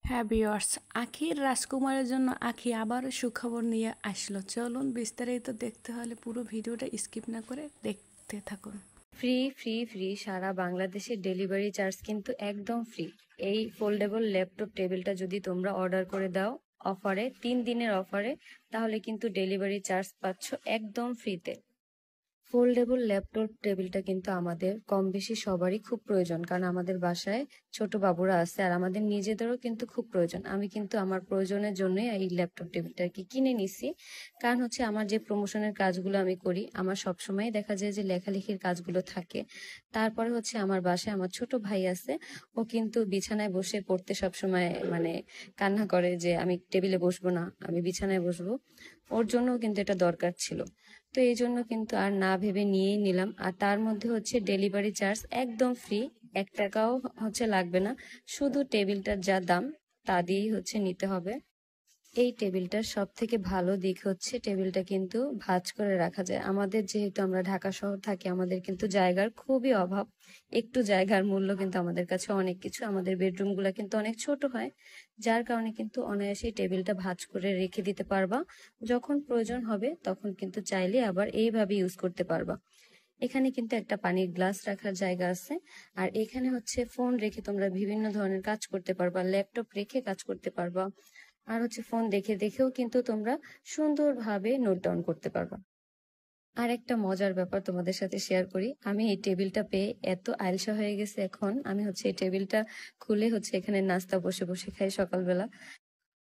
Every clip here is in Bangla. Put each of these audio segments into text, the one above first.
হ্যাঁ ভিউয়ার্স, আখির রাজকুমারের জন্য আখি আবারও সুখবর নিয়ে আসলো। চলুন বিস্তারিত দেখতে হলে পুরো ভিডিওটা স্কিপ না করে দেখতে থাকুন। ফ্রি ফ্রি ফ্রি সারা বাংলাদেশের ডেলিভারি চার্জ কিন্তু একদম ফ্রি। এই ফোল্ডেবল ল্যাপটপ টেবিলটা যদি তোমরা অর্ডার করে দাও অফারে, 3 দিনের অফারে, তাহলে কিন্তু ডেলিভারি চার্জ পাচ্ছ একদম ফ্রিতে। ফোল্ডেবল ল্যাপটপ টেবিলটা কিন্তু আমাদের কম বেশি সবারই খুব প্রয়োজন, কারণ আমাদের বাসায় ছোট বাবুরা আছে আর আমাদের নিজেদেরও কিন্তু খুব প্রয়োজন। আমি কিন্তু আমার প্রয়োজনের জন্যই এই ল্যাপটপ টেবিলটা আর কি কিনে নিছি। কারণ হচ্ছে আমার যে প্রমোশনের কাজগুলো আমি করি, আমার সবসময় দেখা যায় যে লেখালেখির কাজগুলো থাকে। তারপরে হচ্ছে আমার বাসায় আমার ছোট ভাই আছে, ও কিন্তু বিছানায় বসে পড়তে সবসময় মানে কান্না করে যে আমি টেবিলে বসবো না, আমি বিছানায় বসবো। ওর জন্য কিন্তু এটা দরকার ছিল। তো এই জন্য কিন্তু আর না ভেবে নিয়েই নিলাম। আর তার মধ্যে হচ্ছে ডেলিভারি চার্জ একদম ফ্রি, 1 টাকাও হচ্ছে লাগবে না। শুধু টেবিলটার যা দাম তা দিয়েই হচ্ছে নিতে হবে। এই টেবিলটার সব থেকে ভালো দিক হচ্ছে টেবিলটা কিন্তু ভাঁজ করে রাখা যায়। আমাদের যেহেতু আমরা ঢাকা শহর থাকি, আমাদের কিন্তু জায়গার খুবই অভাব। একটু জায়গার মূল্য কিন্তু আমাদের কাছে অনেক কিছু। আমাদের বেডরুম গুলা কিন্তু অনেক ছোট হয়, যার কারণে কিন্তু অনায়াসেই টেবিলটা ভাঁজ করে রেখে দিতে পারবা। যখন প্রয়োজন হবে তখন কিন্তু চাইলে আবার এইভাবে ইউজ করতে পারবা। এখানে কিন্তু একটা পানির গ্লাস রাখার জায়গা আছে। আর এখানে হচ্ছে ফোন রেখে তোমরা বিভিন্ন ধরনের কাজ করতে পারবা, ল্যাপটপ রেখে কাজ করতে পারবা। আর হচ্ছে ফোন দেখে দেখেও কিন্তু তোমরা সুন্দরভাবে নোট ডাউন করতে পারবা। আর একটা মজার ব্যাপার তোমাদের সাথে শেয়ার করি, আমি এই টেবিলটা পেয়ে এত আলসা হয়ে গেছে, এখন আমি হচ্ছে এই টেবিলটা খুলে হচ্ছে এখানে নাস্তা বসে বসে খাই সকালবেলা।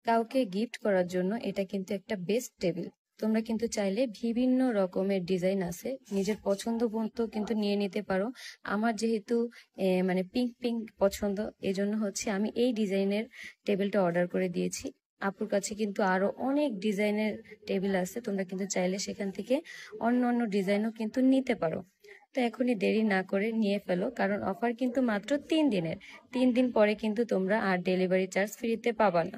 কাউকে গিফট করার জন্য এটা কিন্তু একটা বেস্ট টেবিল। তোমরা কিন্তু চাইলে বিভিন্ন রকমের ডিজাইন আছে, নিজের পছন্দ মতো কিন্তু নিয়ে নিতে পারো। আমার যেহেতু মানে পিঙ্ক পিঙ্ক পছন্দ, এজন্য হচ্ছে আমি এই ডিজাইনের টেবিলটা অর্ডার করে দিয়েছি। আপুর কাছে কিন্তু আরো অনেক ডিজাইনের টেবিল আছে, তোমরা কিন্তু চাইলে সেখান থেকে অন্য অন্য ডিজাইনও কিন্তু নিতে পারো। তো এখনই দেরি না করে নিয়ে ফেলো, কারণ অফার কিন্তু মাত্র 3 দিনের। 3 দিন পরে কিন্তু তোমরা আর ডেলিভারি চার্জ ফ্রিতে পাবা না।